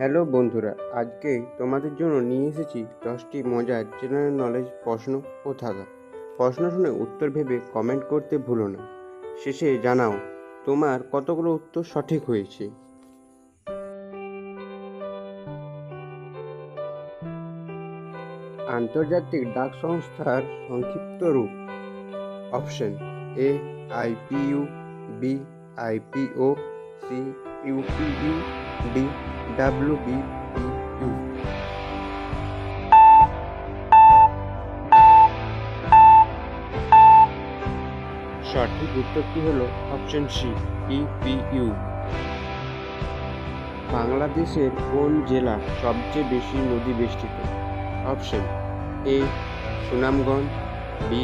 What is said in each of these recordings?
Hello বন্ধুরা, আজকে তোমাদের জন্য নিয়ে এসেছি 10টি মজার জেনারেল নলেজ প্রশ্ন ও থাকা। প্রশ্ন শুনে উত্তর ভেবে কমেন্ট করতে ভুলো না। শেষে জানাও তোমার কতগুলো উত্তর সঠিক হয়েছে। আন্তর্জাতিক ডাক সংস্থার সংক্ষিপ্ত রূপ। Option A IPU, B IPO, C UPU, D WBPU. সঠিক উত্তরটি হলো অপশন সি ইপিইউ। বাংলাদেশের কোন জেলা সবচেয়ে বেশি নদী বেষ্টিত? Option A Sunamganj, B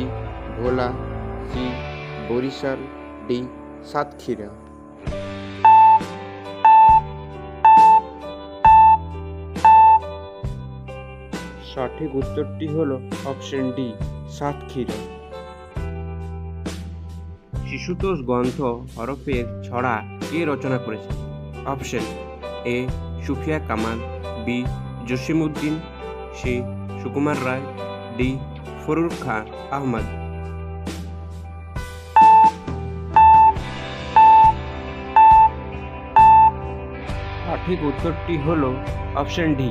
Bhola, C Barishal, D Satkhira. সঠিক উত্তরটি হলো অপশন ডি সাতক্ষীরা। শিশুতোষ গ্রন্থ হরফের ছড়া কে রচনা করেছে? Option A Sufia Kamal, B Jasimuddin, C Sukumar Ray, D Faruk Khan Ahmad. সঠিক উত্তরটি হলো অপশন ডি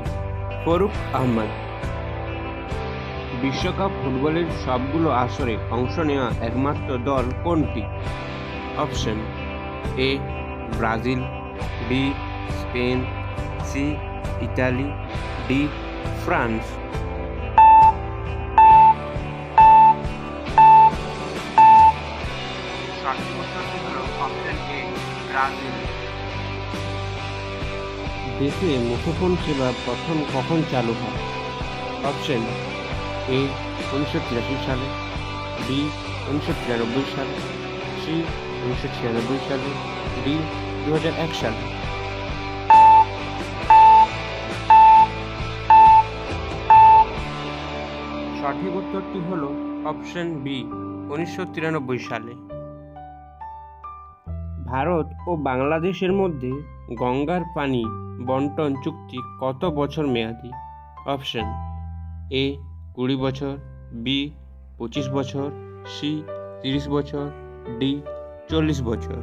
ফরুক আহমদ। বিশ্বকাপ ফুটবলের সবগুলো আসরে অংশ নেওয়া একমাত্র দল কোনটি? Option A Brazil, B Spain, C Italy, D France. সঠিক উত্তরটি হলো অপশন এ ব্রাজিল। দেশে মুঠোফোন সেবা প্রথম কখন চালু হয়? অপশন এ 1983 সালে, বি 1993 সালে, সি 1996 সালে, ডি 2001 সালে। সঠিক উত্তরটি হল অপশন বি 1993 সালে। ভারত ও বাংলাদেশের মধ্যে গঙ্গার পানি বন্টন চুক্তি কত বছর মেয়াদী? অপশন এ 20 বছর, বি 25 বছর, সি 30 বছর, ডি 40 বছর।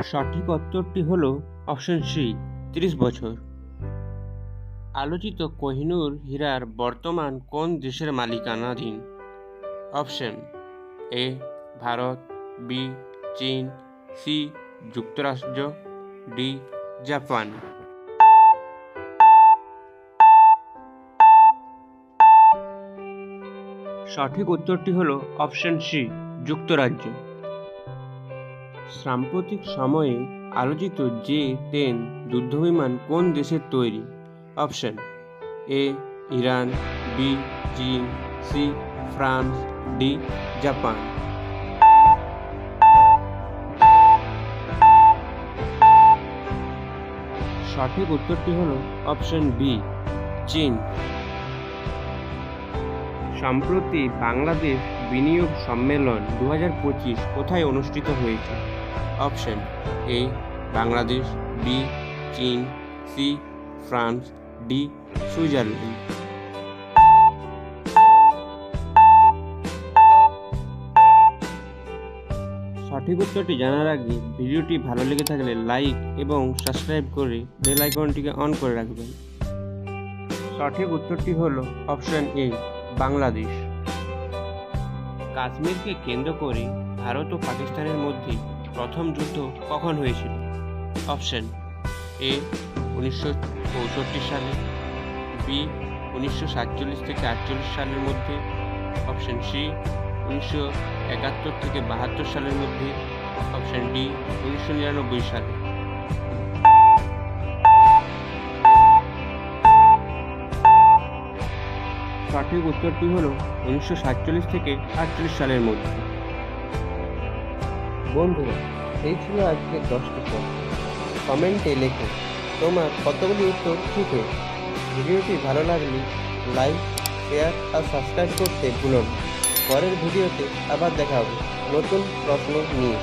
সঠিক উত্তরটি হল অপশন সি 30 বছর। আলোচিত কোহিনূর হীরার বর্তমান কোন দেশের মালিকানাধীন? অপশন এ ভারত, বি চীন, সি যুক্তরাষ্ট্র, ডি জাপান। সঠিক উত্তরটি হল অপশন সি যুক্তরাজ্য। সাম্প্রতিক সময়ে আলোচিত জে-10 যুদ্ধবিমান কোন দেশের তৈরি? অপশন এ ইরান, বি চীন, সি ফ্রান্স, ডি জাপান। সঠিক উত্তরটি হল অপশন বি চীন। সম্প্রতি বাংলাদেশ বিনিয়োগ সম্মেলন 2025 কোথায় অনুষ্ঠিত হয়েছে? অপশন এ বাংলাদেশ, বি চীন, সি ফ্রান্স, ডি সুইজারল্যান্ড। সঠিক উত্তরটি জানার আগে ভিডিওটি ভালো লেগে থাকলে লাইক এবং সাবস্ক্রাইব করে বেল আইকনটিকে অন করে রাখবেন। সঠিক উত্তরটি হলো অপশন এ বাংলাদেশ। কাশ্মীরকে কেন্দ্র করে ভারত ও পাকিস্তানের মধ্যে প্রথম যুদ্ধ কখন হয়েছিল? অপশন এ 1964 সালে, বি 1947 থেকে 48 সালের মধ্যে, অপশন সি 1971 থেকে 72 সালের মধ্যে, অপশন ডি 1999 সালে। সঠিক উত্তরটি হলো 1947 থেকে 48 সালের মধ্যে। বন্ধুরা, এই ছিল আজকের 10টি প্রশ্ন। কমেন্টে লেখো তোমার কতগুলি উত্তর ঠিক হয়েছে। ভিডিওটি ভালো লাগলে লাইক, শেয়ার আর সাবস্ক্রাইব করতে ভুলো না। পরের ভিডিওতে আবার দেখা হবে নতুন প্রশ্ন নিয়ে।